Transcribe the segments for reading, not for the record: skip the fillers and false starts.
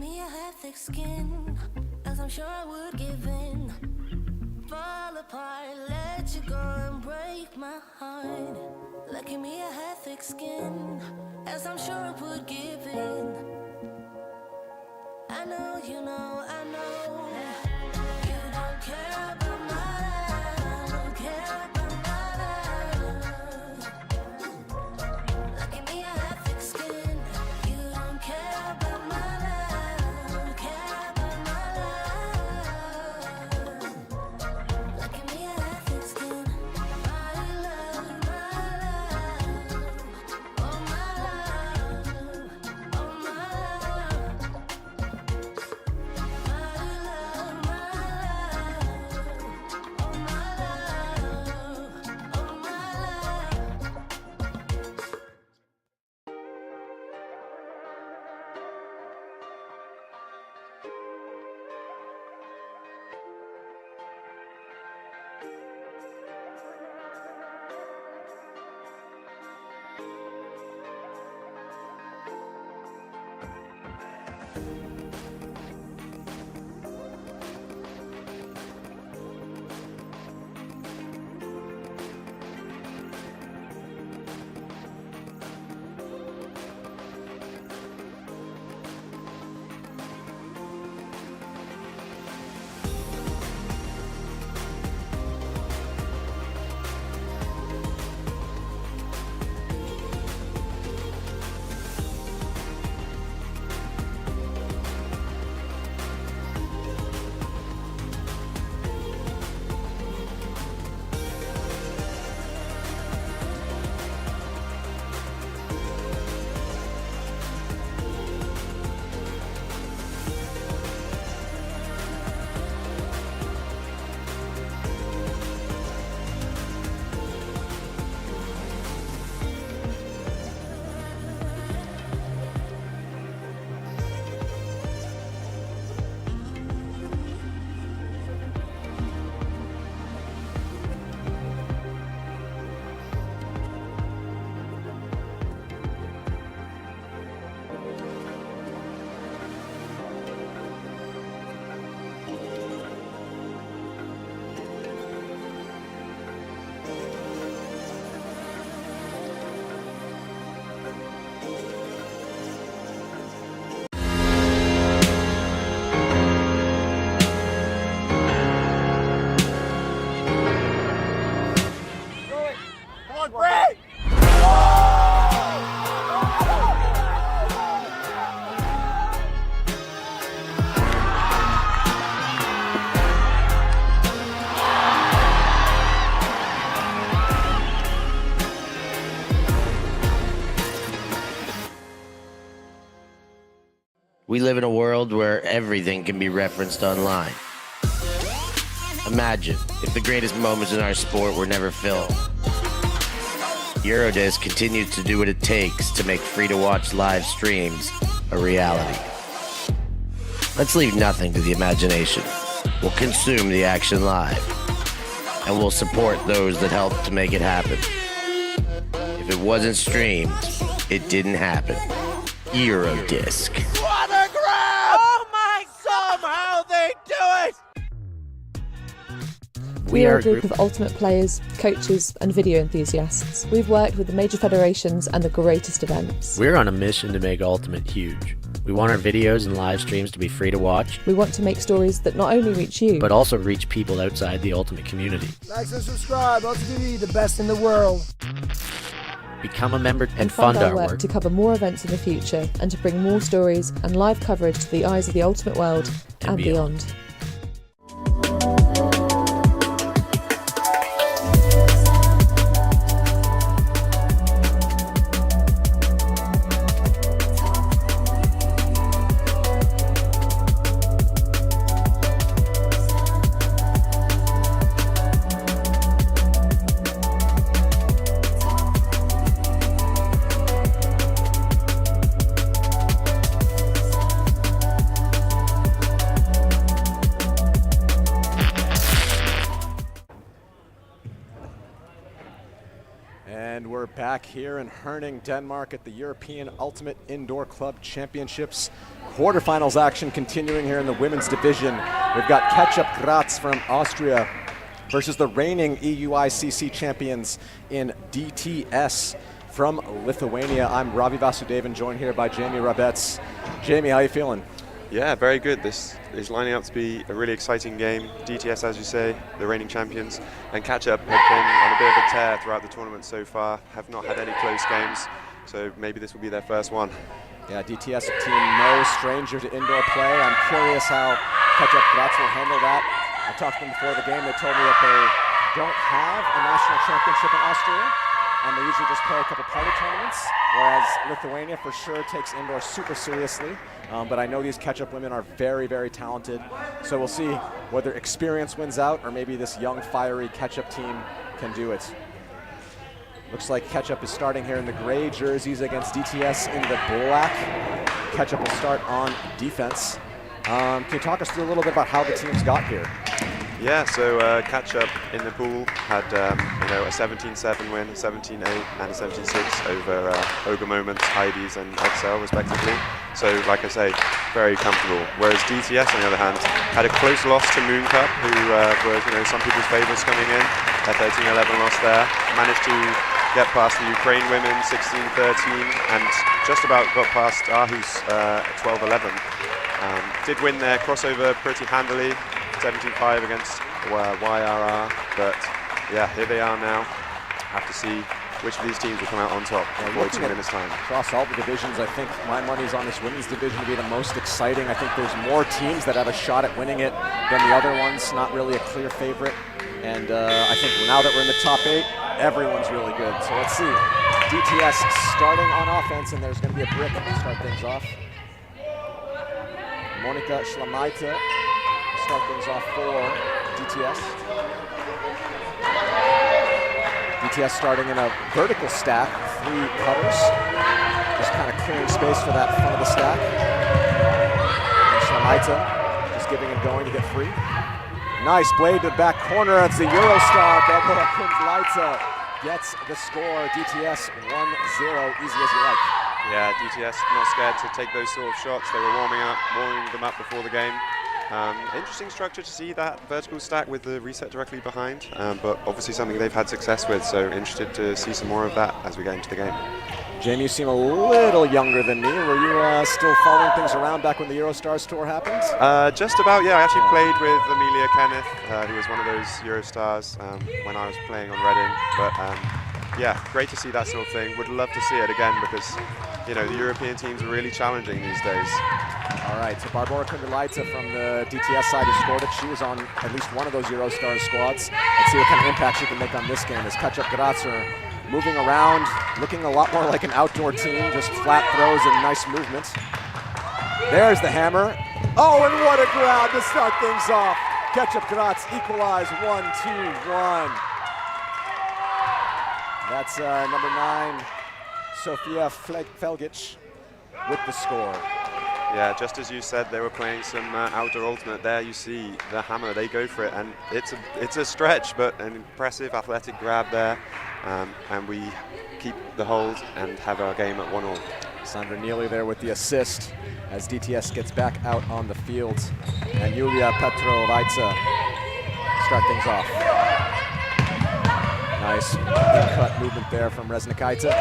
me a had thick skin, as I'm sure I would give in. Fall apart, let you go and break my heart. Lucky me I had thick skin, as I'm sure I would give in. I know, you know, I know. You don't care about my life, don't care about my life. Lucky me I had thick skin. You don't care about my life, don't care about my life. Lucky me I had thick skin. My love, oh my love, oh my love. We live in a world where everything can be referenced online. Imagine if the greatest moments in our sport were never filmed. Eurodisc continues to do what it takes to make free-to-watch live streams a reality. Let's leave nothing to the imagination. We'll consume the action live, and we'll support those that help to make it happen. If it wasn't streamed, it didn't happen. Eurodisc. What a grab! Oh my God! Somehow they do it! We are a group of ultimate players, coaches and video enthusiasts. We've worked with the major federations and the greatest events. We're on a mission to make Ultimate huge. We want our videos and live streams to be free to watch. We want to make stories that not only reach you, but also reach people outside the Ultimate community. Like and subscribe, ulti.TV, the best in the world. Become a member and fund our work to cover more events in the future and to bring more stories and live coverage to the eyes of the Ultimate world and beyond. Back here in Herning, Denmark at the European Ultimate Indoor Club Championships. Quarterfinals action continuing here in the women's division. We've got Catchup Graz from Austria versus the reigning EUICC champions in DTS from Lithuania. I'm Ravi Vasudevan, joined here by Jamie Rabetz. Jamie, how you feeling? Yeah, very good. This is lining up to be a really exciting game. DTS, as you say, the reigning champions, and Catchup have been on a bit of a tear throughout the tournament so far, have not had any close games, so maybe this will be their first one. Yeah, DTS team no stranger to indoor play. I'm curious how Catchup Graz will handle that. I talked to them before the game. They told me that they don't have a national championship in Austria, and they usually just play a couple party tournaments, whereas Lithuania for sure takes indoor super seriously. But I know these Catchup women are very, very talented. So we'll see whether experience wins out or maybe this young, fiery Catchup team can do it. Looks like Catchup is starting here in the gray jerseys against DTS in the black. Catchup will start on defense. Can you talk us through a little bit about how the teams got here? Yeah, so Catchup in the pool had a 17-7 win, a 17-8 and a 17-6 over Ogre Moments, Heidi's and Excel respectively. So like I say, very comfortable. Whereas DTS on the other hand had a close loss to Moon Cup, who were some people's favourites coming in. A 13-11 loss there. Managed to get past the Ukraine women 16-13 and just about got past Aarhus 12-11. Did win their crossover pretty handily. 17-5 against YRR, but yeah, here they are now. Have to see which of these teams will come out on top before 2 minutes time. Across all the divisions, I think my money's on this women's division to be the most exciting. I think there's more teams that have a shot at winning it than the other ones. Not really a clear favorite. And I think now that we're in the top 8, everyone's really good. So let's see. DTS starting on offense, and there's going to be a brick to start things off. Monika Schlamaite start things off for DTS. DTS starting in a vertical stack, 3 cutters. Just kind of clearing space for that front of the stack. And Schlamaite just giving and going to get free. Nice blade to the back corner. It's the Eurostar. Barbara Kundlaita gets the score. DTS 1-0, easy as you like. Yeah, DTS not scared to take those sort of shots. They were warming them up before the game. Interesting structure to see that vertical stack with the reset directly behind, but obviously something they've had success with, so interested to see some more of that as we get into the game. Jamie, you seem a little younger than me. Were you still following things around back when the Eurostars tour happened? Just about, yeah. I actually played with Amelia Kenneth, who was one of those Eurostars when I was playing on Reading, but yeah, great to see that sort of thing. Would love to see it again because, the European teams are really challenging these days. All right, so Barbara Kundlaita from the DTS side who scored it. She was on at least one of those Eurostars squads. Let's see what kind of impact she can make on this game as Catchup Graz are moving around, looking a lot more like an outdoor team, just flat throws and nice movement. There's the hammer. Oh, and what a grab to start things off. Catchup Graz equalize 1-2-1. That's number 9, Sofia Felgic with the score. Yeah, just as you said, they were playing some outdoor ultimate. There you see the hammer, they go for it, and it's a stretch, but an impressive athletic grab there, and we keep the hold and have our game at 1-1. Sandra Neely there with the assist as DTS gets back out on the field, and Yulia Petrovaitsa start things off. Nice in-cut movement there from Resnikaita.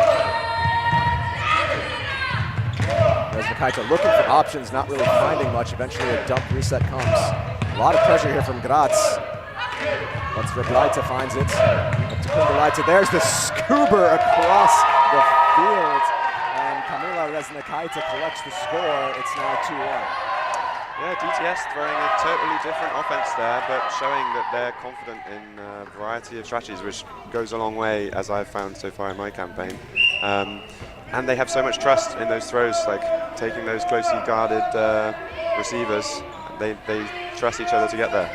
Resnikaita looking for options, not really finding much. Eventually a dump reset comes. A lot of pressure here from Graz. But Sreblaita finds it. Up to Kundlaita. There's the scuba across the field. And Kamila Resnikaita collects the score. It's now 2-1. Yeah, DTS throwing a totally different offense there, but showing that they're confident in a variety of strategies, which goes a long way, as I've found so far in my campaign. And they have so much trust in those throws, like taking those closely guarded receivers. They trust each other to get there.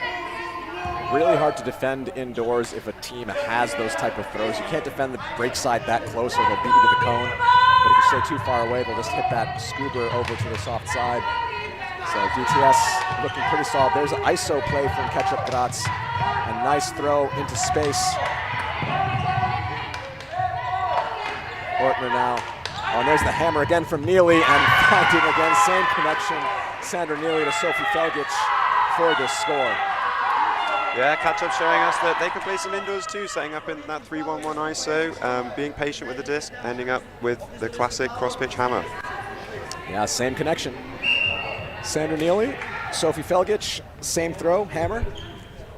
Really hard to defend indoors if a team has those type of throws. You can't defend the break side that close or they'll beat you to the cone. But if you stay too far away, they'll just hit that scuba over to the soft side. So DTS looking pretty solid. There's an ISO play from Catchup Graz. A nice throw into space. Ortner now. Oh, and there's the hammer again from Neely, and finding again, same connection. Sandra Neely to Sophie Felgic for this score. Yeah, Catchup showing us that they can play some indoors too, setting up in that 3-1-1 ISO, being patient with the disc, ending up with the classic cross-pitch hammer. Yeah, same connection. Sandra Neely, Sophie Felgic, same throw, hammer.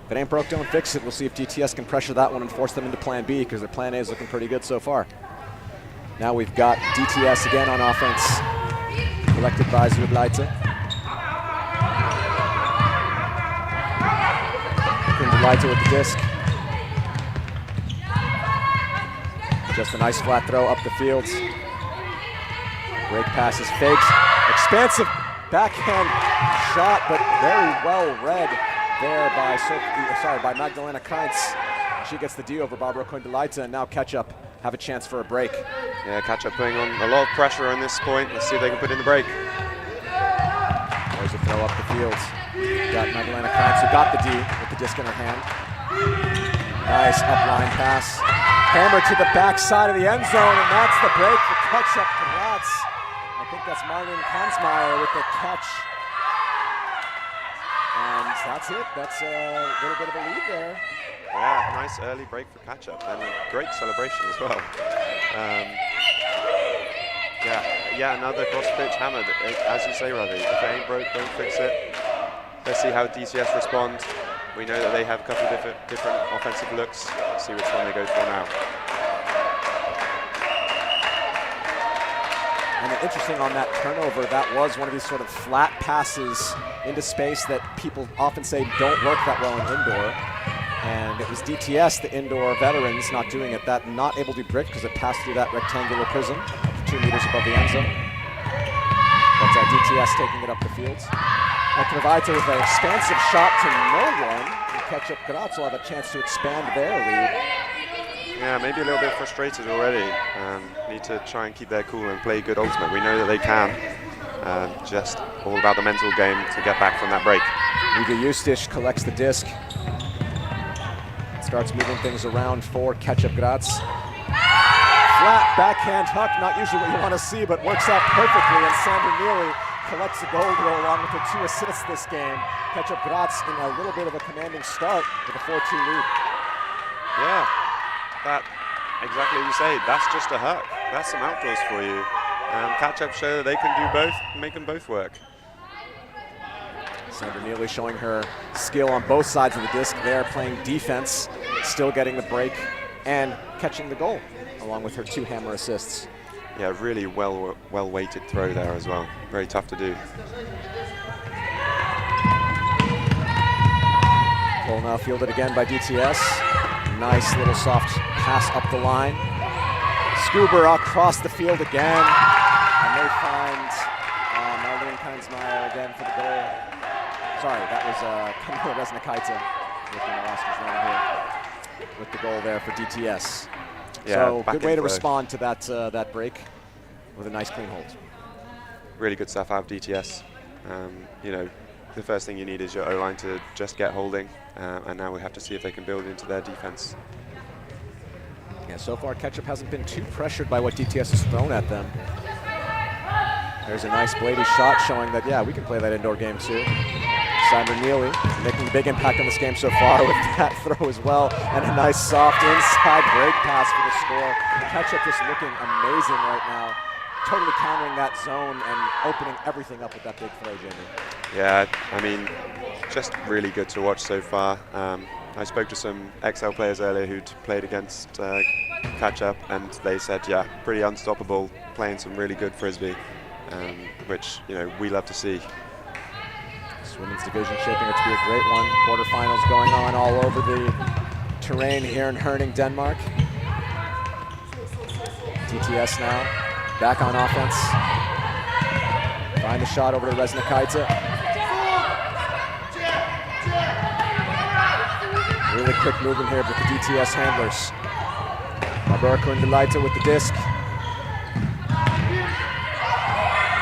If it ain't broke, don't fix it. We'll see if DTS can pressure that one and force them into plan B, because their plan A is looking pretty good so far. Now we've got DTS again on offense, collected by Zudleite. Leite with the disc. Just a nice flat throw up the field. Break pass is faked. Expansive backhand shot, but very well read there by Magdalena Kainz. She gets the D over Barbara Kundelaite, and now Catchup have a chance for a break. Yeah, Catchup putting on a lot of pressure on this point. Let's see if they can put in the break. There's a throw up the field. Got Magdalena Kainz, who got the D with the disc in her hand. Nice upline pass. Hammer to the backside of the end zone, and that's the break for Catchup. Congrats. I think that's Marlene Kansmeyer with the catch. And that's it. That's a little bit of a lead there. Yeah, nice early break for Catchup, and a great celebration as well. Yeah, another cross-pitch hammer. As you say, Ravi, if it ain't broke, don't fix it. Let's see how DTS respond. We know that they have a couple of different offensive looks. Let's see which one they go for now. And interesting on that turnover, that was one of these sort of flat passes into space that people often say don't work that well in indoor. And it was DTS, the indoor veterans, not doing it, that not able to be bricked because it passed through that rectangular prism, 2 meters above the end zone. But DTS taking it up the field. That provides her with an expansive shot to no one. And Catchup Graz will have a chance to expand their lead. Yeah, maybe a little bit frustrated already. Need to try and keep their cool and play good ultimate. We know that they can. Just all about the mental game to get back from that break. Uga Justish collects the disc. Starts moving things around for Catchup Graz. Flat backhand hook, not usually what you want to see, but works out perfectly, and Sandra Neely collects the gold roll along with her 2 assists this game. Catchup Graz in a little bit of a commanding start with a 4-2 lead. Yeah, that exactly as you say, that's just a hook. That's some outdoors for you. Catchup show that they can do both, make them both work. Sandra Neely showing her skill on both sides of the disc there, playing defense, still getting the break and catching the goal, along with her 2 hammer assists. Yeah, really well-weighted throw there as well. Very tough to do. Goal now fielded again by DTS. Nice little soft pass up the line. Scuba across the field again. And they find Marlene Kansmeyer again for the goal. Sorry, that was Camila Resnikaita looking the Oscars round here with the goal there for DTS. Yeah, so good way to respond to that break with a nice clean hold. Really good stuff out of DTS. You know, the first thing you need is your O-line to just get holding, and now we have to see if they can build into their defense. Yeah, so far Catchup hasn't been too pressured by what DTS has thrown at them. There's a nice bladey shot showing that, yeah, we can play that indoor game too. Sandra Neely making a big impact on this game so far with that throw as well, and a nice soft inside break pass for the score. Catchup just looking amazing right now, totally countering that zone and opening everything up with that big throw, Jamie. Yeah, I mean, just really good to watch so far. I spoke to some XL players earlier who'd played against Catchup, and they said, yeah, pretty unstoppable, playing some really good frisbee, which, you know, we love to see. Women's division shaping up to be a great one. Quarterfinals going on all over the terrain here in Herning, Denmark. DTS now back on offense. Find the shot over to Resnikaita. Really quick movement here with the DTS handlers. Barbara Kundelaite with the disc.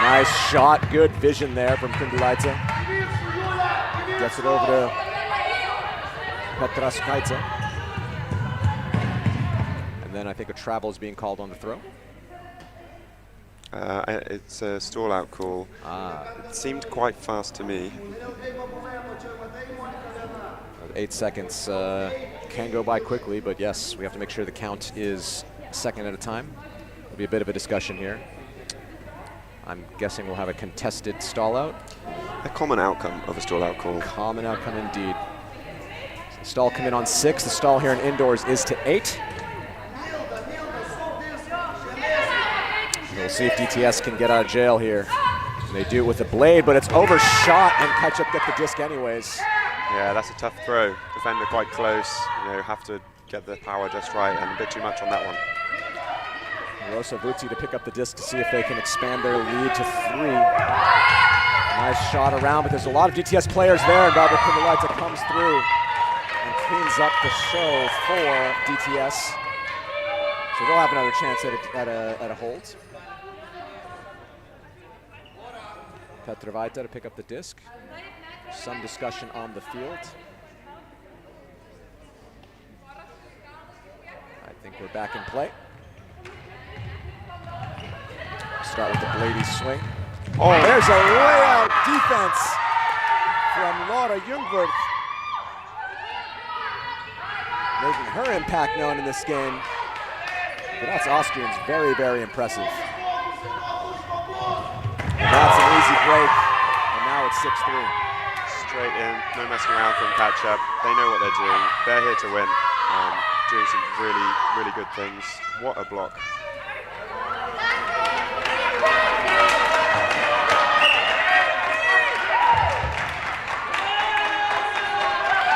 Nice shot, good vision there from Kundelaite. Gets it over to Petraskaita. And then I think a travel is being called on the throw. It's a stall-out call. It seemed quite fast to me. 8 seconds can go by quickly, but yes, we have to make sure the count is a second at a time. There'll be a bit of a discussion here. I'm guessing we'll have a contested stall-out. A common outcome of a stall-out call. Common outcome indeed. So the stall come in on 6. The stall here in indoors is to 8. We'll see if DTS can get out of jail here. And they do it with a blade, but it's overshot, and Catchup get the disc anyways. Yeah, that's a tough throw. Defender quite close. You know, have to get the power just right, and a bit too much on that one. Rosa Vuti to pick up the disc to see if they can expand their lead to 3. Nice shot around, but there's a lot of DTS players there, and Barbara Kundalaita comes through and cleans up the show for DTS. So they'll have another chance at a hold. Petrovaita to pick up the disc. Some discussion on the field. I think we're back in play. Start with the Blady swing. Oh, there's a layout defense from Laura Ljungwirth. Making her impact known in this game. But that's Austrians very, very impressive. And that's an easy break, and now it's 6-3. Straight in, no messing around from Catchup. They know what they're doing. They're here to win. Doing some really, really good things. What a block.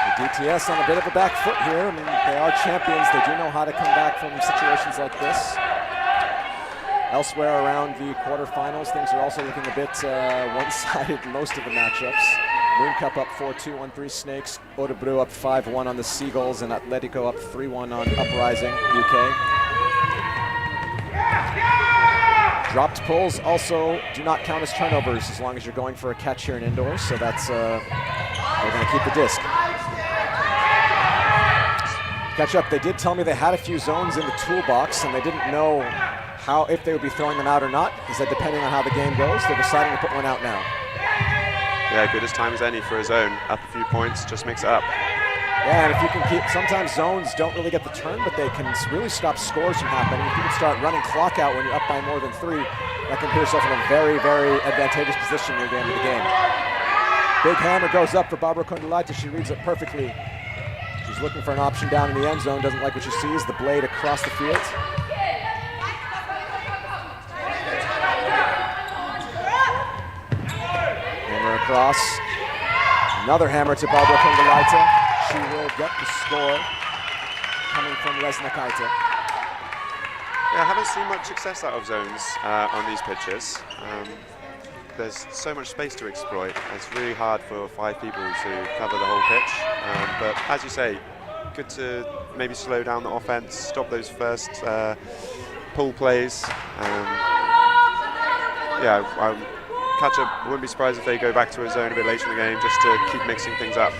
The DTS on a bit of a back foot here. I mean, they are champions. They do know how to come back from situations like this. Elsewhere around the quarterfinals, things are also looking a bit one-sided in most of the matchups. Moon Cup up 4-2 on 3 Snakes, Örebro up 5-1 on the Seagulls, and Atletico up 3-1 on Uprising, UK. Dropped pulls also do not count as turnovers as long as you're going for a catch here in indoors, so that's, they're gonna keep the disc. Catchup, they did tell me they had a few zones in the toolbox and they didn't know if they would be throwing them out or not. He said depending on how the game goes, they're deciding to put one out now. Yeah, good as time as any for a zone. Up a few points, just mix it up. Yeah, and if you can keep, sometimes zones don't really get the turn, but they can really stop scores from happening. If you can start running clock out when you're up by more than 3, that can put yourself in a very, very advantageous position near the end of the game. Big hammer goes up for Barbara Kundalaita. She reads it perfectly. She's looking for an option down in the end zone, doesn't like what she sees, the blade across the field. Hammer across. Another hammer to Barbara Kundalaita. She will get the score coming from Resna Kaita. Yeah, I haven't seen much success out of zones on these pitches. There's so much space to exploit. It's really hard for 5 people to cover the whole pitch. But as you say, good to maybe slow down the offense, stop those first pull plays. Catchup, wouldn't be surprised if they go back to a zone a bit later in the game just to keep mixing things up.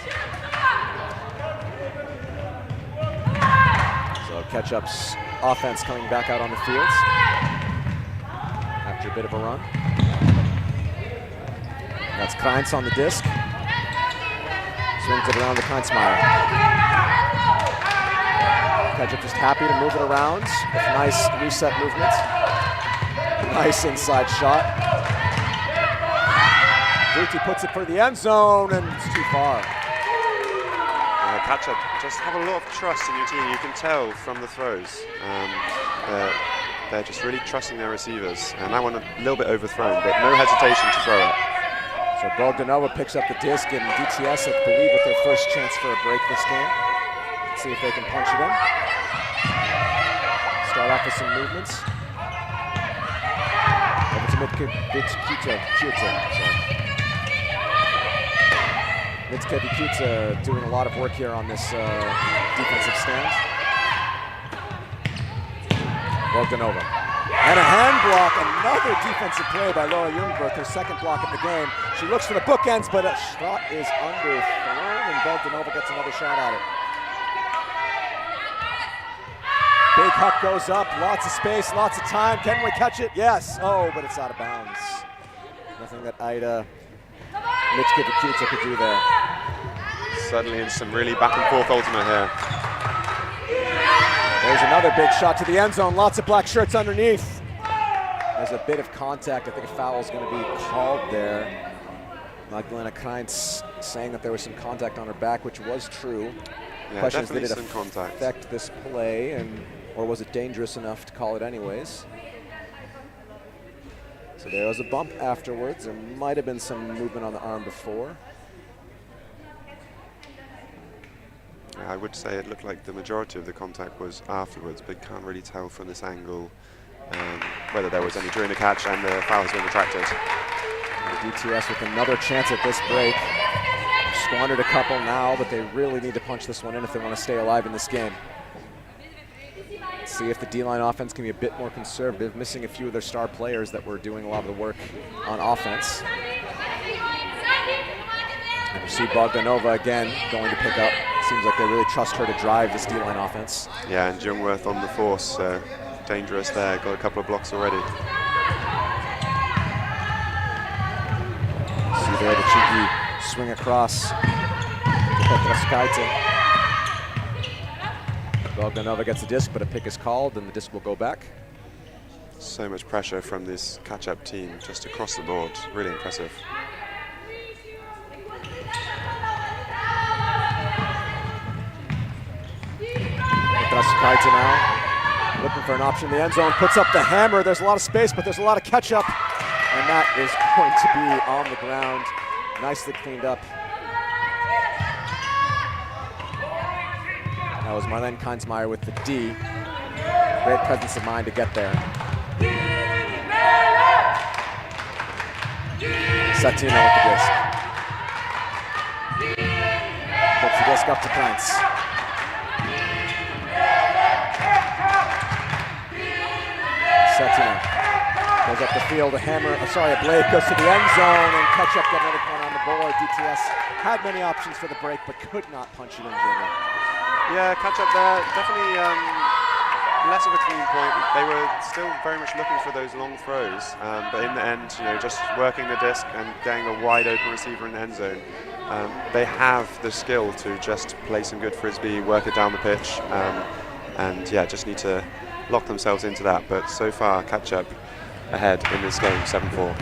So Catchup's offense coming back out on the field after a bit of a run. That's Kreins on the disc. Swings it around to Kreinsmeyer. Catchup just happy to move it around with nice reset movement. Nice inside shot. Vuti puts it for the end zone, and it's too far. Catchup just have a lot of trust in your team. You can tell from the throws. They're just really trusting their receivers. And that one a little bit overthrown, but no hesitation to throw it. So Bogdanova picks up the disc, and DTS, I believe, with their first chance for a break this game. Let's see if they can punch it in. Start off with some movements. Over to Mitke Vikuta doing a lot of work here on this defensive stand. Bogdanova. And a hand block, another defensive play by Laura Ljungwirth, her second block of the game. She looks for the bookends, but a shot is underthrown, and Bogdanova gets another shot at it. Big huck goes up, lots of space, lots of time. Can we catch it? Yes. Oh, but it's out of bounds. Nothing that Ida Litchkiewicz could do there. Suddenly in some really back and forth ultimate here. There's another big shot to the end zone. Lots of black shirts underneath. There's a bit of contact. I think a foul is going to be called there. Magdalena Kreinz saying that there was some contact on her back, which was true. Yeah, Question is, definitely did it some contact. affect this play, or was it dangerous enough to call it anyways? So there was a bump afterwards. There might have been some movement on the arm before. I would say it looked like the majority of the contact was afterwards, but can't really tell from this angle whether there was any during the catch, and the foul has been retracted. DTS with another chance at this break. Squandered a couple now, but they really need to punch this one in if they want to stay alive in this game. Let's see if the D-line offense can be a bit more conservative, missing a few of their star players that were doing a lot of the work on offense. And we see Bogdanova again going to pick up. Seems like they really trust her to drive this D-line offense. Yeah, and Jungwirth on the force, so dangerous there. Got a couple of blocks already. See there the cheeky swing across to Petraskaite. Bogdanova gets the disc, but a pick is called, and the disc will go back. So much pressure from this catch-up team just across the board. Really impressive. Petraskaite now looking for an option in the end zone, puts up the hammer. There's a lot of space, but there's a lot of catch-up, and that is going to be on the ground. Nicely cleaned up. That was Marlene Keinsmeyer with the D. Great presence of mind to get there. Satina with the disc. Puts the disc up to Kreinz. Satina goes up the field, a blade goes to the end zone, and Catchup got another point on the board. DTS had many options for the break, but could not punch it in general. Yeah, Catchup there, definitely less of a clean point. They were still very much looking for those long throws, but in the end, just working the disc and getting a wide open receiver in the end zone. They have the skill to just play some good frisbee, work it down the pitch, and yeah, just need to lock themselves into that. But so far, Catchup ahead in this game, 7-4.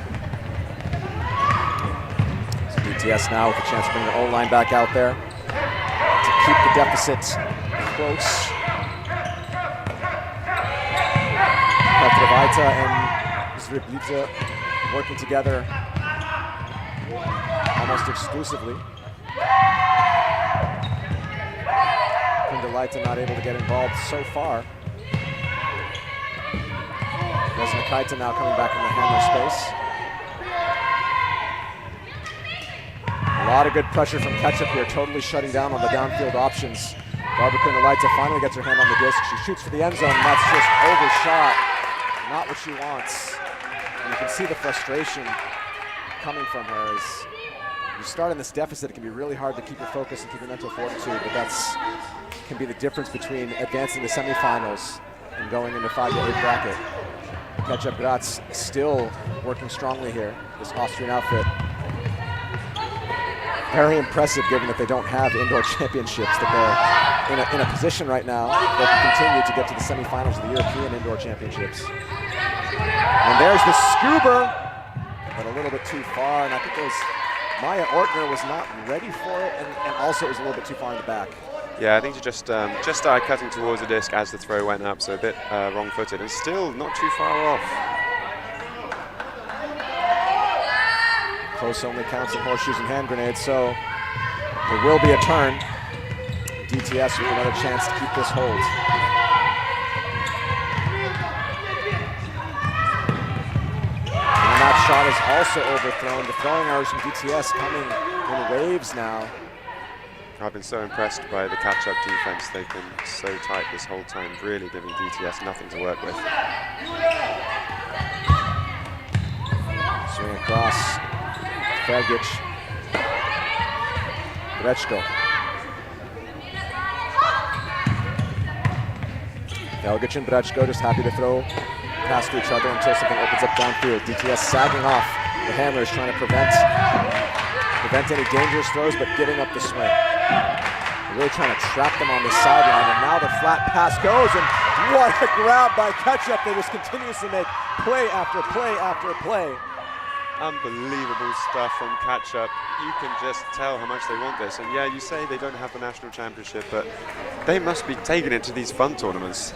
So DTS now with a chance to bring the O-line back out there to keep the deficit close. Petrovaita and Zriblica working together almost exclusively. Kundalaita not able to get involved so far. Resnikaita now coming back in the hammer space. A lot of good pressure from Catchup here, totally shutting down on the downfield options. Barbara Kundalaita finally gets her hand on the disc. She shoots for the end zone, and that's just overshot. Not what she wants. And you can see the frustration coming from her. As you start in this deficit, it can be really hard to keep your focus and keep your mental fortitude, but that's can be the difference between advancing the semifinals and going into 5 to 8 bracket. Catchup Graz still working strongly here, this Austrian outfit. Very impressive given that they don't have indoor championships, that they're in a position right now that can continue to get to the semifinals of the European Indoor Championships. And there's the scuba, but a little bit too far, and I think it was Maya Ortner was not ready for it, and also it was a little bit too far in the back. Yeah, I think she just started cutting towards the disc as the throw went up, so a bit wrong-footed, and still not too far off. Close only counts in horseshoes and hand grenades, so there will be a turn. DTS with another chance to keep this hold. And that shot is also overthrown. The throwing errors from DTS coming in waves now. I've been so impressed by the catch-up defense. They've been so tight this whole time, really giving DTS nothing to work with. Swing across. Felgic. Grechko. Felgic and Brečko just happy to throw past each other until something opens up downfield. DTS sagging off. The handlers trying to prevent any dangerous throws, but giving up the swing. They're really trying to trap them on the sideline, and now the flat pass goes, and what a grab by Catchup. They just continuously make play after play after play. Unbelievable stuff from Catchup. You can just tell how much they want this. And yeah, you say they don't have the national championship, but they must be taking it to these fun tournaments.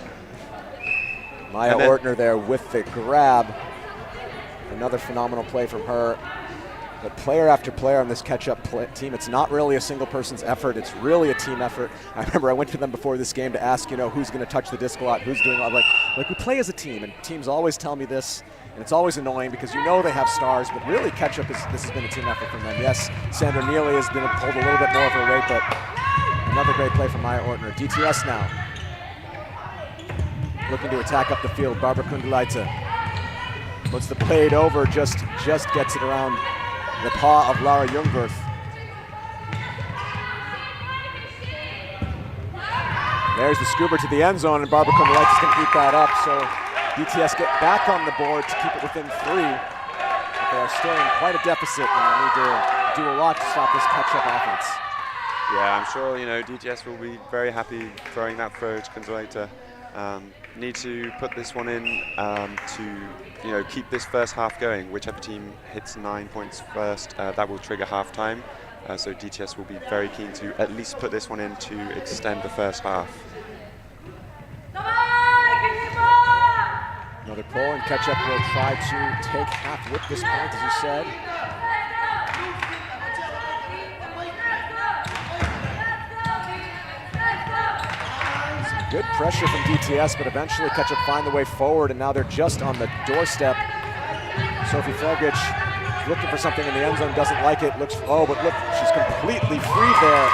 Maya Ortner there with the grab. Another phenomenal play from her. But player after player on this Catchup team, it's not really a single person's effort, it's really a team effort. I remember I went to them before this game to ask, you know, who's going to touch the disc a lot, who's doing a lot. Like we play as a team, and teams always tell me this, and it's always annoying because you know they have stars, but really Catchup this has been a team effort from them. Yes, Sandra Neely has been pulled a little bit more of her weight, but another great play from Maya Ortner. DTS now, looking to attack up the field. Barbara Kundelaite puts the blade over, just gets it around the paw of Lara Jungwirth. There's the scuba to the end zone, and Barbara Kundelaite is going to eat that up, so DTS get back on the board to keep it within 3. But they are still in quite a deficit, and they need to do a lot to stop this Catchup offense. Yeah, I'm sure, you know, DTS will be very happy throwing that throw to Kundelaite. Need to put this one in to, you know, keep this first half going. Whichever team hits 9 points first, that will trigger halftime. So DTS will be very keen to at least put this one in to extend the first half. Another pull, and Catchup will try to take half with this point, as you said. Good pressure from DTS, but eventually Catchup find the way forward, and now they're just on the doorstep. Sophie Felgic looking for something in the end zone, doesn't like it. Looks, oh, but look, she's completely free there.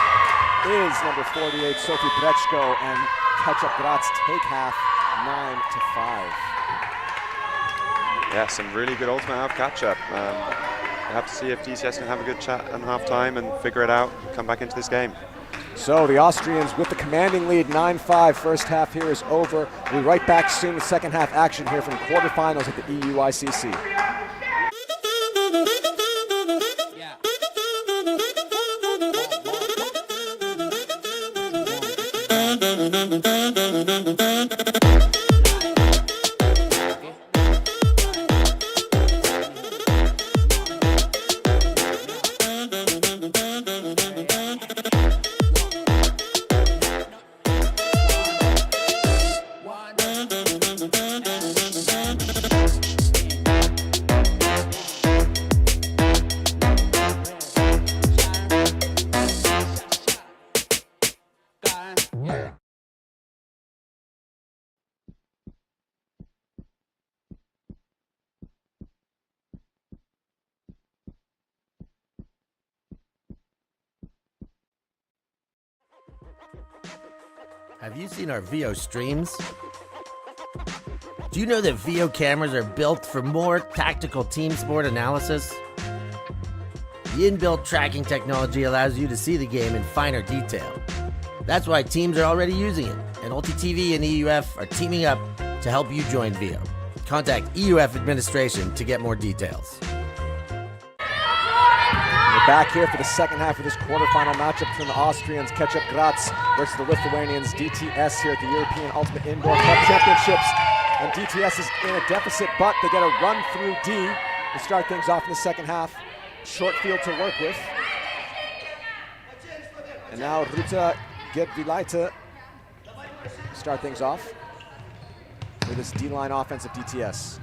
Is number 48, Sophie Brečko, and Catchup Graz take half 9-5. Yeah, some really good ultimate out of Catchup. We'll have to see if DTS can have a good chat at halftime and figure it out, come back into this game. So the Austrians with the commanding lead, 9-5. First half here is over. We'll be right back soon with second half action here from quarterfinals at the EUICC. Have you seen our VO streams? Do you know that VO cameras are built for more tactical team sport analysis? The inbuilt tracking technology allows you to see the game in finer detail. That's why teams are already using it, and ulti.TV and EUF are teaming up to help you join VO. Contact EUF administration to get more details. We're back here for the second half of this quarterfinal matchup between the Austrians, Catchup Graz, versus the Lithuanians, DTS, here at the European Ultimate Indoor Cup Championships. And DTS is in a deficit, but they get a run through D to start things off in the second half. Short field to work with. And now Ruta Gedvilaite start things off with this D-line offense of DTS.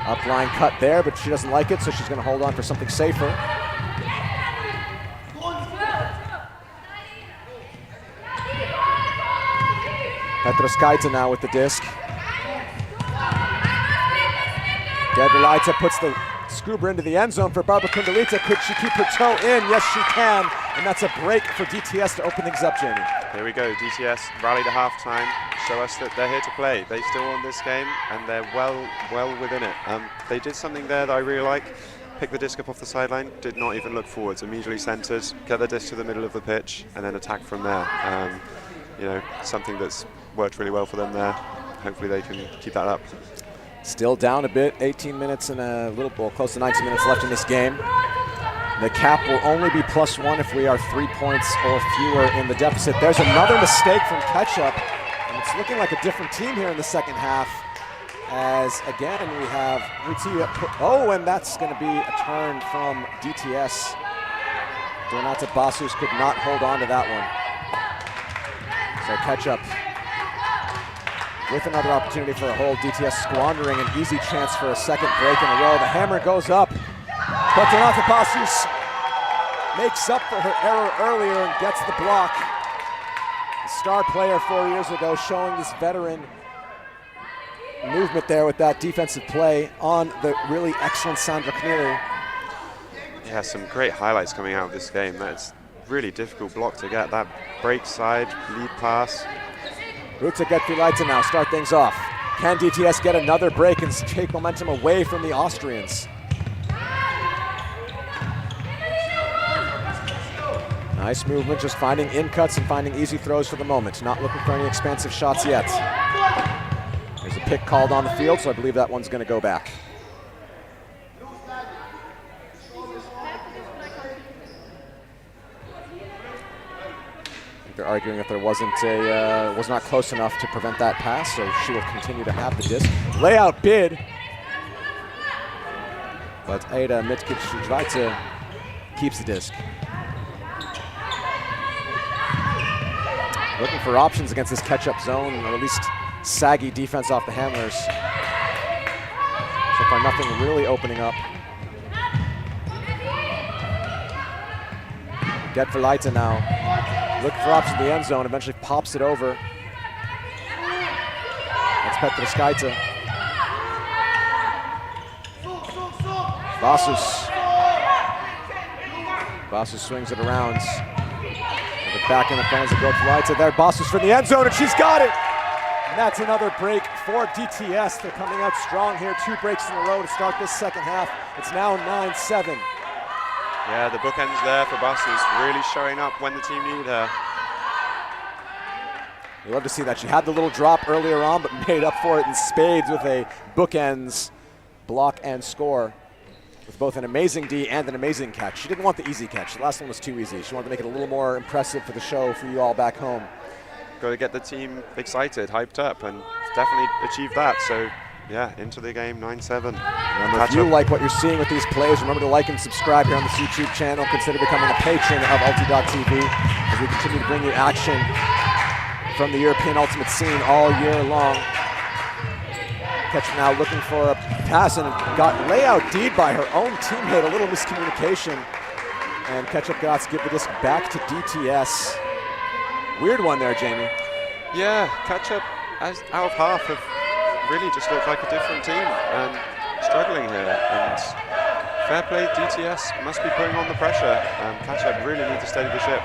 Up-line cut there, but she doesn't like it, so she's going to hold on for something safer. Petroskaite now with the disc. Gedvilaite puts the scuba into the end zone for Barbara Kundelaite. Could she keep her toe in? Yes, she can. And that's a break for DTS to open things up, Jamie. Here we go, DTS rallied at halftime, show us that they're here to play. They still won this game, and they're well within it. They did something there that I really like. Pick the disc up off the sideline, did not even look forwards, immediately centered, get the disc to the middle of the pitch, and then attack from there. You know, something that's worked really well for them there. Hopefully they can keep that up. Still down a bit, 18 minutes and a little, well, close to 19 minutes left in this game. The cap will only be +1 if we are 3 points or fewer in the deficit. There's another mistake from Catchup, and it's looking like a different team here in the second half. As again, we have oh, and that's going to be a turn from DTS. Donata Basus could not hold on to that one. So Catchup with another opportunity for a hold. DTS squandering an easy chance for a second break in a row. The hammer goes up, but Donata Basus makes up for her error earlier and gets the block. The star player 4 years ago showing this veteran movement there with that defensive play on the really excellent Sandra Kniri. Yeah, some great highlights coming out of this game. That's really difficult block to get. That break side, lead pass. Ruta Getfilaita now start things off. Can DTS get another break and take momentum away from the Austrians? Nice movement, just finding in cuts and finding easy throws for the moment. Not looking for any expansive shots yet. There's a pick called on the field, so I believe that one's going to go back. They're arguing that there was not close enough to prevent that pass, so she will continue to have the disc. Layout bid, but Ada Mitkic-Schweitzer keeps the disc. Looking for options against this catch-up zone, or at least saggy defense off the handlers. So far, nothing really opening up. Getfilaita now. Looking for options in the end zone, eventually pops it over. That's Petroskaita. Basus swings it around. And the back in the fans of Getfilaita there. Basus for the end zone, and she's got it! And that's another break for DTS. They're coming out strong here. 2 breaks in a row to start this second half. It's now 9-7. Yeah, the bookends there for Basus, really showing up when the team needed her. You love to see that. She had the little drop earlier on, but made up for it in spades with a bookends block and score with both an amazing D and an amazing catch. She didn't want the easy catch. The last one was too easy. She wanted to make it a little more impressive for the show for you all back home. Got to get the team excited, hyped up, and definitely achieved that. So yeah, into the game, 9-7. Remember, if you like what you're seeing with these plays, remember to like and subscribe here on this YouTube channel. Consider becoming a patron of ulti.TV as we continue to bring you action from the European Ultimate scene all year long. Catchup now looking for a pass and got layout D'd by her own teammate. A little miscommunication. And Catchup got to give the disc back to DTS. Weird one there, Jamie. Yeah, Catchup, as out of half, have really just looked like a different team and struggling here. And fair play, DTS must be putting on the pressure. Catchup really need to steady the ship.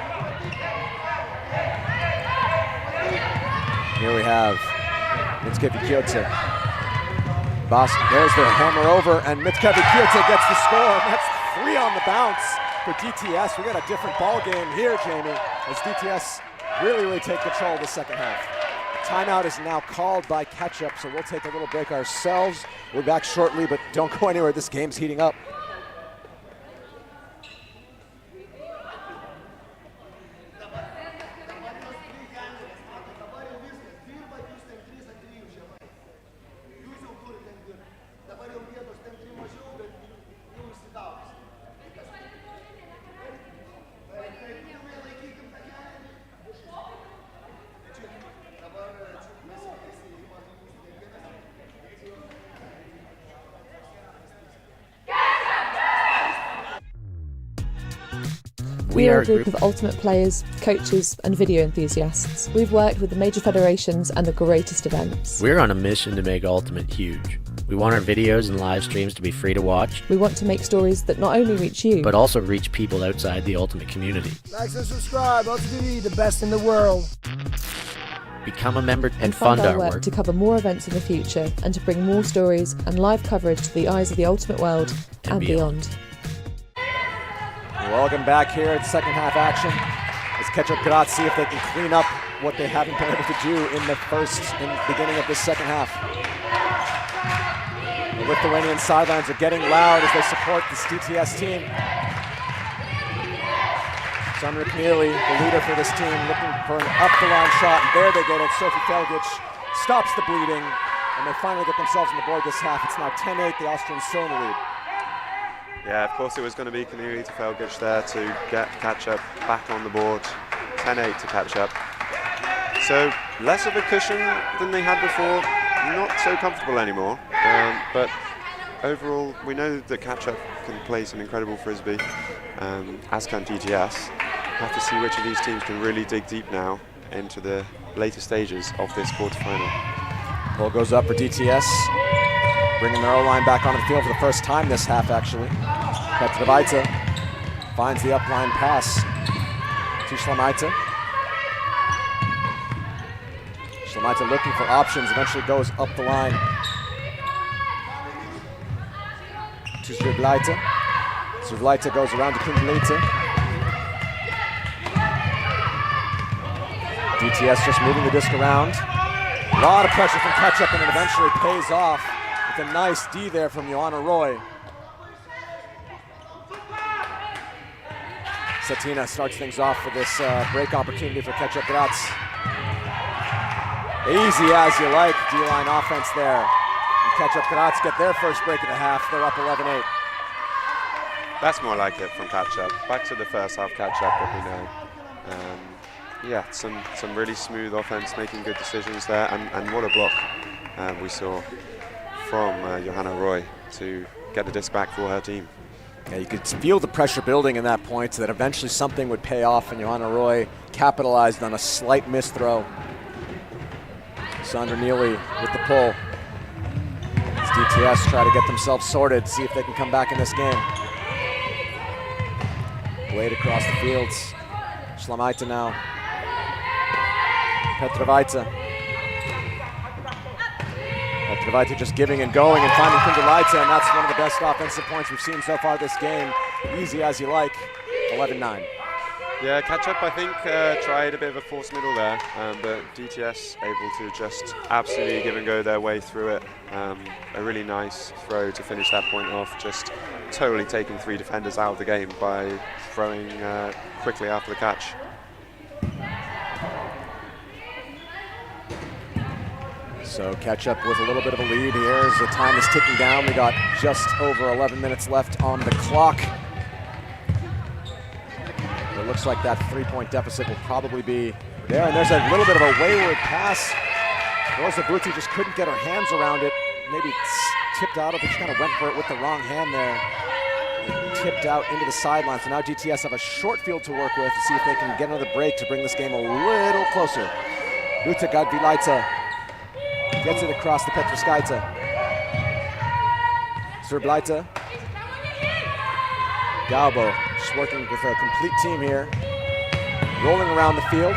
Here we have Mitskevi Kyoto. There's the hammer over, and Mitskevi Kyoto gets the score. And that's 3 on the bounce for DTS. We got a different ball game here, Jamie, as DTS really take control of the second half. Timeout is now called by Catchup, so we'll take a little break ourselves. We'll be back shortly, but don't go anywhere. This game's heating up. We are a group of ultimate players, coaches and video enthusiasts. We've worked with the major federations and the greatest events. We're on a mission to make Ultimate huge. We want our videos and live streams to be free to watch. We want to make stories that not only reach you, but also reach people outside the Ultimate community. Like and subscribe, ulti.TV, the best in the world. Become a member and fund fund our work to cover more events in the future and to bring more stories and live coverage to the eyes of the Ultimate world and beyond. Welcome back here at second half action as Catchup Graz see if they can clean up what they haven't been able to do in the beginning of this second half. The Lithuanian sidelines are getting loud as they support this DTS team. Sandra Kneely, the leader for this team, looking for an up-the-line shot, and there they get it. Sophie Felgic stops the bleeding, and they finally get themselves on the board this half. It's now 10-8, the Austrians still in the lead. Yeah, of course it was going to be Kneely to Felgic there to get Catchup back on the board. 10-8 to Catchup. So less of a cushion than they had before, not so comfortable anymore. But overall, we know that Catchup can play some incredible frisbee, as can DTS. Have to see which of these teams can really dig deep now into the later stages of this quarterfinal. Ball goes up for DTS, bringing their O-line back onto the field for the first time this half, actually. Petrovaita finds the up-line pass to Slamaita. Slamaita looking for options, eventually goes up the line to Zviblaita. Zviblaita goes around to Kundalita. DTS just moving the disc around. A lot of pressure from Catchup, and it eventually pays off with a nice D there from Joanna Roy. Satina starts things off for this break opportunity for Catchup Graz. Easy as you like, D-line offense there. And Catchup Graz get their first break of the half. They're up 11-8. That's more like it from Catchup. Back to the first half Catchup that we know. Yeah, some really smooth offense, making good decisions there, and what a block we saw from Johanna Roy to get the disc back for her team. Yeah, you could feel the pressure building in that point, so that eventually something would pay off, and Johanna Roy capitalized on a slight miss throw. Sandra Neely with the pull. As DTS try to get themselves sorted, see if they can come back in this game. Blade across the fields. Slamaita now. Petrovaita. Petrovaita just giving and going and finding Kundalaita, and that's one of the best offensive points we've seen so far this game. Easy as you like, 11-9. Yeah, Catchup, I think, tried a bit of a forced middle there, but DTS able to just absolutely give and go their way through it. A really nice throw to finish that point off, just totally taking 3 defenders out of the game by throwing quickly after the catch. So Catchup with a little bit of a lead here as the time is ticking down. We got just over 11 minutes left on the clock. It looks like that 3-point deficit will probably be there. And there's a little bit of a wayward pass. Rosa Brutti just couldn't get her hands around it. Maybe tipped out of it. She kind of went for it with the wrong hand there. Tipped out into the sideline. So now DTS have a short field to work with to see if they can get another break to bring this game a little closer. Ruta Gadvilaita gets it across the Petroskaita. Zviblaita. Galbo just working with a complete team here. Rolling around the field.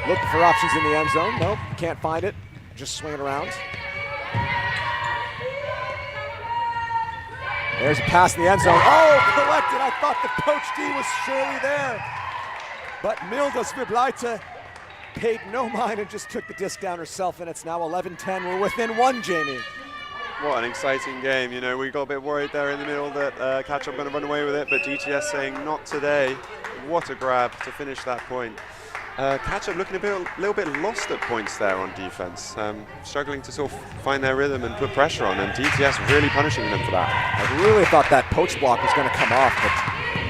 Looking for options in the end zone. Nope, can't find it. Just swinging around. There's a pass in the end zone. Oh, collected. I thought the coach D was surely there. But Milda Zviblaita paid no mind and just took the disc down herself, and it's now 11-10. We're within 1, Jamie. What an exciting game. You know, we got a bit worried there in the middle that Catchup going to run away with it, but DTS saying not today. What a grab to finish that point. Catchup looking a little bit lost at points there on defense, struggling to sort of find their rhythm and put pressure on, and DTS really punishing them for that. I really thought that poach block was going to come off, but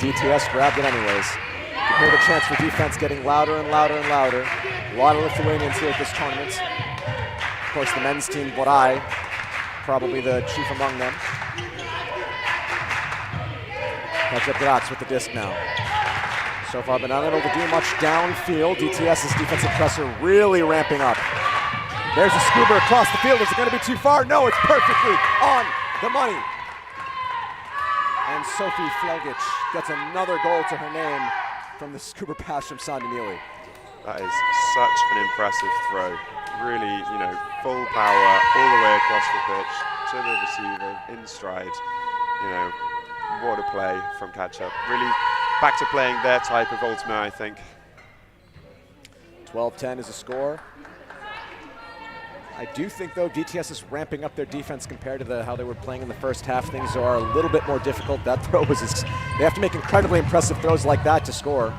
DTS grabbed it anyways. You hear the chants for defense getting louder and louder and louder. A lot of Lithuanians here at this tournament. Of course, the men's team, Borai, probably the chief among them. Catchup Graz with the disc now. So far been unable to do much downfield. DTS's defensive pressure really ramping up. There's a scuba across the field. Is it going to be too far? No, it's perfectly on the money. And Sophie Felgic gets another goal to her name from the scuba pass from Sandinili. That is such an impressive throw. Really, you know, full power all the way across the pitch to the receiver in stride. You know, what a play from Catchup. Really back to playing their type of ultimate, I think. 12-10 is the score. I do think, though, DTS is ramping up their defense compared to how they were playing in the first half. Things are a little bit more difficult. That throw was, they have to make incredibly impressive throws like that to score.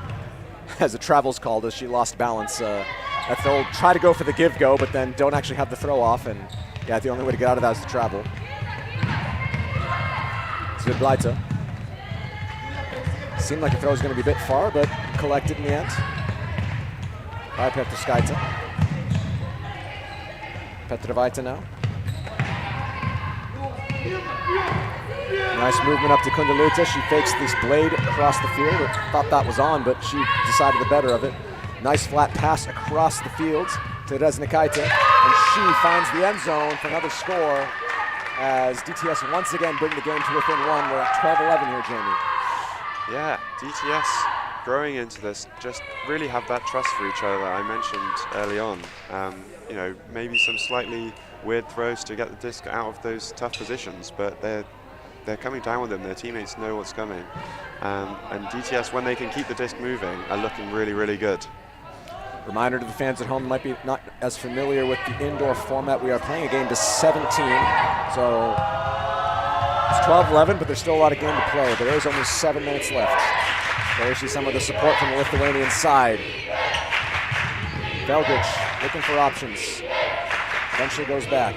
As a travel's called, as she lost balance. That they'll try to go for the give-go, but then don't actually have the throw off. And yeah, the only way to get out of that is to travel. Zvidlaita. Seemed like the throw was going to be a bit far, but collected in the end. By Petroskaita. Petrovaita now. Nice movement up to Kundaluta. She fakes this blade across the field. Thought that was on, but she decided the better of it. Nice flat pass across the field to Resnikaita. And she finds the end zone for another score as DTS once again bring the game to within one. We're at 12-11 here, Jamie. Yeah, DTS growing into this just really have that trust for each other that I mentioned early on. You know, maybe some slightly weird throws to get the disc out of those tough positions, but they're coming down with them. Their teammates know what's coming. And DTS, when they can keep the disc moving, are looking really, really good. Reminder to the fans at home, might be not as familiar with the indoor format. We are playing a game to 17, so it's 12-11, but there's still a lot of game to play. But there's only 7 minutes left. There's some of the support from the Lithuanian side. Velgic looking for options. Eventually goes back.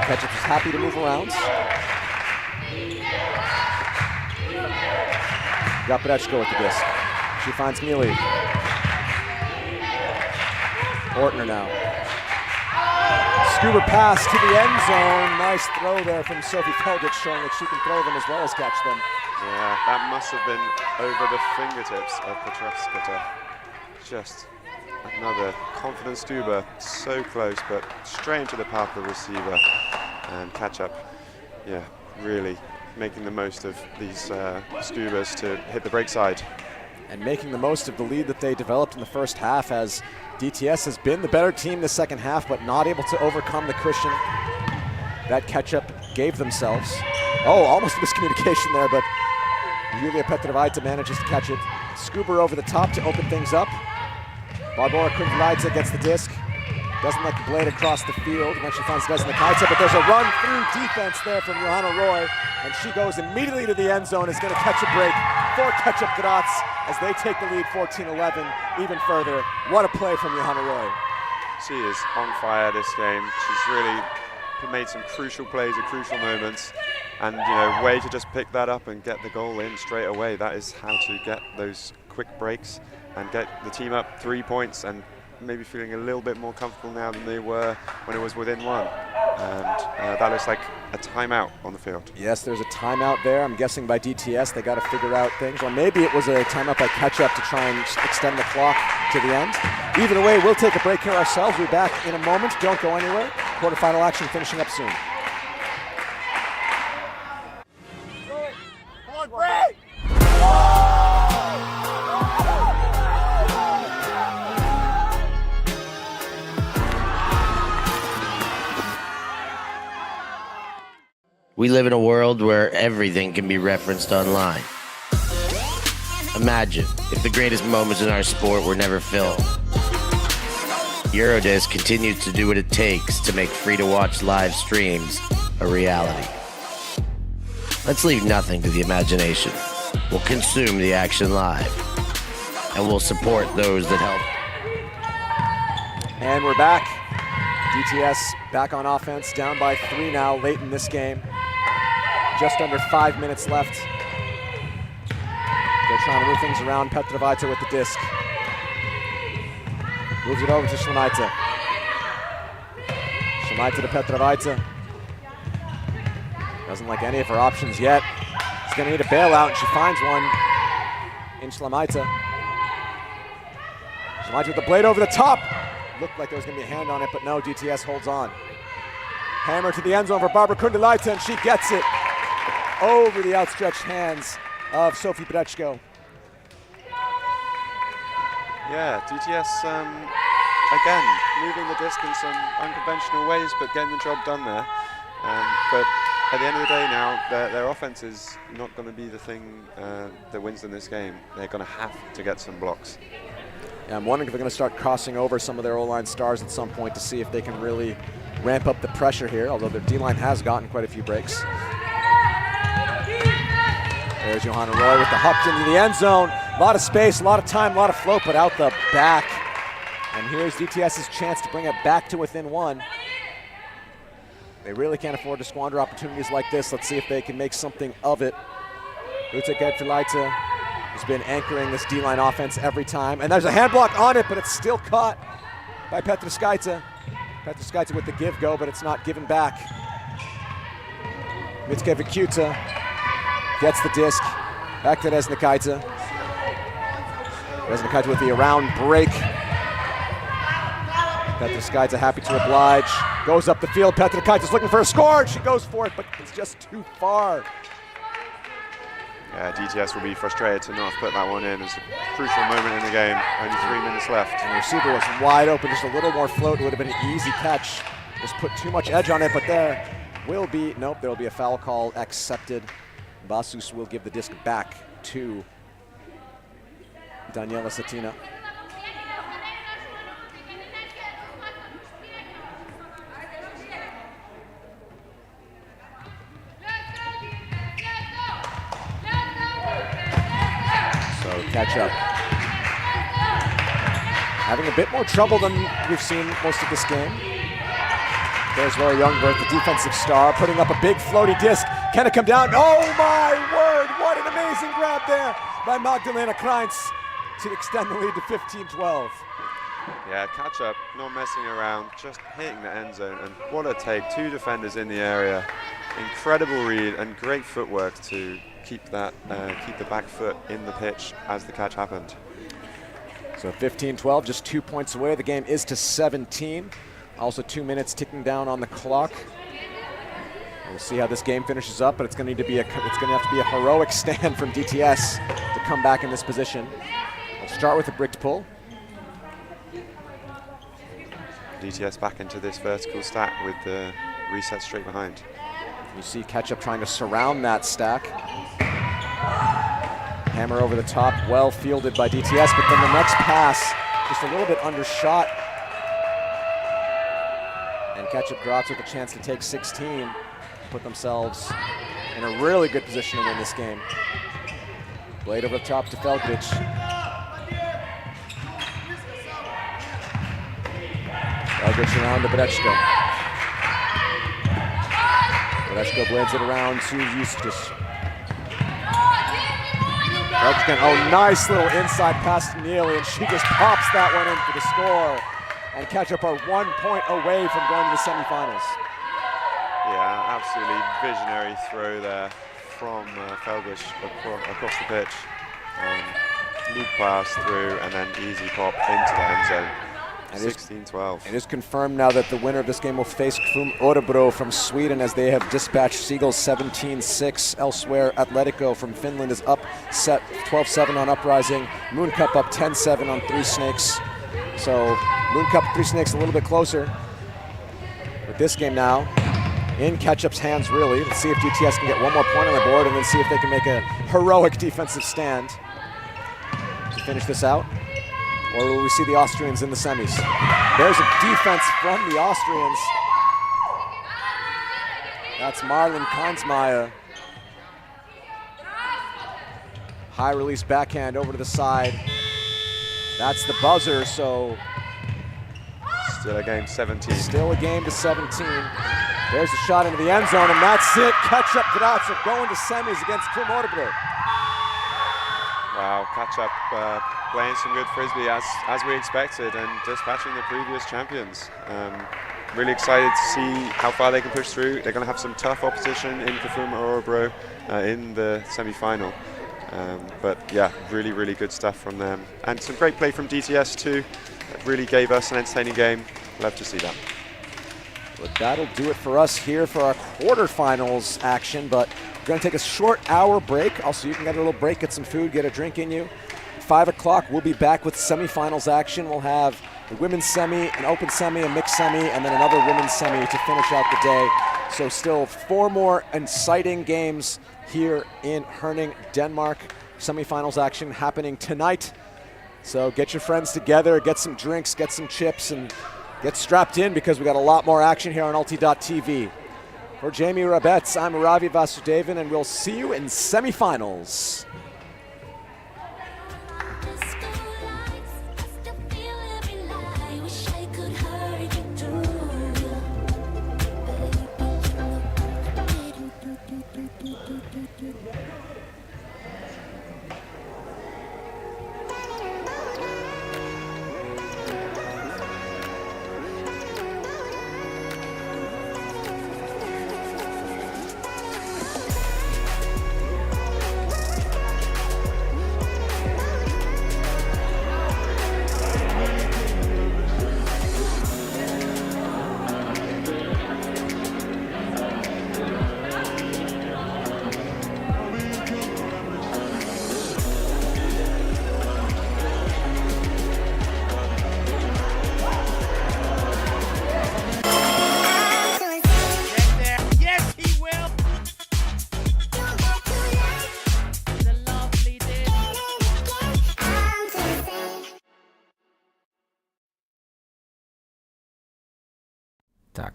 Catchup is happy to move around. Got Brechko with the disc. She finds Mealy. Ortner now. Scuba pass to the end zone. Nice throw there from Sophie Velgic, showing that she can throw them as well as catch them. Yeah, that must have been over the fingertips of Petroskaita. Just another confident Stuba, so close, but straight into the path of the receiver. And Catchup, yeah, really making the most of these Stubas to hit the break side. And making the most of the lead that they developed in the first half, as DTS has been the better team the second half, but not able to overcome the cushion that Catchup gave themselves. Oh, almost a miscommunication there, but Yulia Petrovaita manages to catch it. Scuba over the top to open things up. Barbora Kundaluta gets the disc. Doesn't let the blade across the field. Eventually finds Resnikaita, but there's a run-through defense there from Johanna Roy, and she goes immediately to the end zone, is going to catch a break for Catchup Graz as they take the lead 14-11 even further. What a play from Johanna Roy. She is on fire this game. She's really made some crucial plays at crucial moments, and you know, way to just pick that up and get the goal in straight away. That is how to get those quick breaks and get the team up 3 points, and maybe feeling a little bit more comfortable now than they were when it was within one. And that looks like a timeout on the field. Yes, there's a timeout there. I'm guessing by DTS, they got to figure out things. Or maybe it was a timeout by Catchup to try and extend the clock to the end. Either way, we'll take a break here ourselves. We'll be back in a moment. Don't go anywhere. Quarterfinal action finishing up soon. Come on, break! We live in a world where everything can be referenced online. Imagine if the greatest moments in our sport were never filmed. Eurodisc continues to do what it takes to make free-to-watch live streams a reality. Let's leave nothing to the imagination. We'll consume the action live, and we'll support those that help. And we're back. DTS back on offense, down by 3 now, late in this game. Just under 5 minutes left. They're trying to move things around. Petrovaita with the disc. Moves it over to Slamaita. Slamaita to Petrovaita. Doesn't like any of her options yet. She's going to need a bailout, and she finds one in Slamaita. Slamaita with the blade over the top. Looked like there was going to be a hand on it, but no, DTS holds on. Hammer to the end zone for Barbara Kundaluta, and she gets it over the outstretched hands of Sophie Brechko. Yeah, DTS, again, moving the disc in some unconventional ways, but getting the job done there. But at the end of the day now, their offense is not going to be the thing that wins them this game. They're going to have to get some blocks. Yeah, I'm wondering if they're going to start crossing over some of their O-line stars at some point to see if they can really ramp up the pressure here, although their D-line has gotten quite a few breaks. There's Johanna Roy with the huck into the end zone. A lot of space, a lot of time, a lot of float, but out the back. And here's DTS's chance to bring it back to within one. They really can't afford to squander opportunities like this. Let's see if they can make something of it. Uta Gedfilaita has been anchoring this D-line offense every time. And there's a hand block on it, but it's still caught by Petroskaita. Petroskaita with the give-go, but it's not given back. Mitskevičiūtė gets the disc. Back to Resnikaita. Resnikaita with the around break. Petroskaita happy to oblige. Goes up the field. Petroskaita's looking for a score. She goes for it, but it's just too far. Yeah, DTS will be frustrated to not have put that one in. It's a crucial moment in the game. Only 3 minutes left. And the receiver was wide open. Just a little more float. It would have been an easy catch. Just put too much edge on it, but there will be, nope, there will be a foul call accepted. Basus will give the disc back to Daniela Satina. Catchup. Having a bit more trouble than we've seen most of this game. There's Laura Youngberg, the defensive star, putting up a big floaty disc. Can it come down? Oh my word, what an amazing grab there by Magdalena Kreintz to extend the lead to 15-12. Yeah, Catchup, not messing around, just hitting the end zone. And what a take, 2 defenders in the area. Incredible read and great footwork to keep that, keep the back foot in the pitch as the catch happened. So 15-12, just 2 points away. The game is to 17. Also 2 minutes ticking down on the clock. We'll see how this game finishes up, but it's going to have to be a heroic stand from DTS to come back in this position. We'll start with a bricked pull. DTS back into this vertical stack with the reset straight behind. You see Catchup trying to surround that stack. Hammer over the top, well fielded by DTS, but then the next pass, just a little bit undershot. And Catchup Graz with a chance to take 16, put themselves in a really good position to win this game. Blade over the top to Feldvich. Feldvich around to Brechko. Brechko blades it around to Eustace. Oh, nice little inside pass to Neely, and she just pops that one in for the score. And Catchup are 1 point away from going to the semifinals. Yeah, absolutely visionary throw there from Feldvich across the pitch. Lead pass through and then easy pop into the end zone. 16-12. It is confirmed now that the winner of this game will face KFUM Örebro from Sweden, as they have dispatched Seagulls 17-6. Elsewhere, Atletico from Finland is up set 12-7 on Uprising. Moon Cup up 10-7 on Three Snakes. So Moon Cup, Three Snakes a little bit closer. With this game now in Catchup's hands, really. Let's see if DTS can get 1 more point on the board and then see if they can make a heroic defensive stand to finish this out. Or will we see the Austrians in the semis? There's a defense from the Austrians. That's Marlon Kansmeyer. High release backhand over to the side. That's the buzzer, so. Still a game 17. Still a game to 17. There's a shot into the end zone, and that's it. Catchup Graz are going to semis against KFUM Örebro. Wow, Catchup playing some good frisbee as we expected and dispatching the previous champions. Really excited to see how far they can push through. They're going to have some tough opposition in KFUM Örebro in the semi-final. But yeah, really, really good stuff from them. And some great play from DTS too. That really gave us an entertaining game. Love to see that. But that'll do it for us here for our quarterfinals action. But we're going to take a short hour break. Also, you can get a little break, get some food, get a drink in you. 5 o'clock, we'll be back with semifinals action. We'll have the women's semi, an open semi, a mixed semi, and then another women's semi to finish out the day. So still 4 more exciting games here in Herning, Denmark. Semifinals action happening tonight. So get your friends together, get some drinks, get some chips, and get strapped in because we got a lot more action here on ulti.TV. For Jamie Rabetz, I'm Ravi Vasudevan, and we'll see you in semifinals.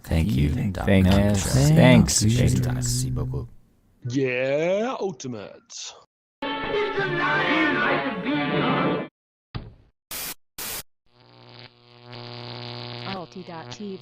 Thank you. Thanks. Merci beaucoup. Yeah, ultimate. ulti.TV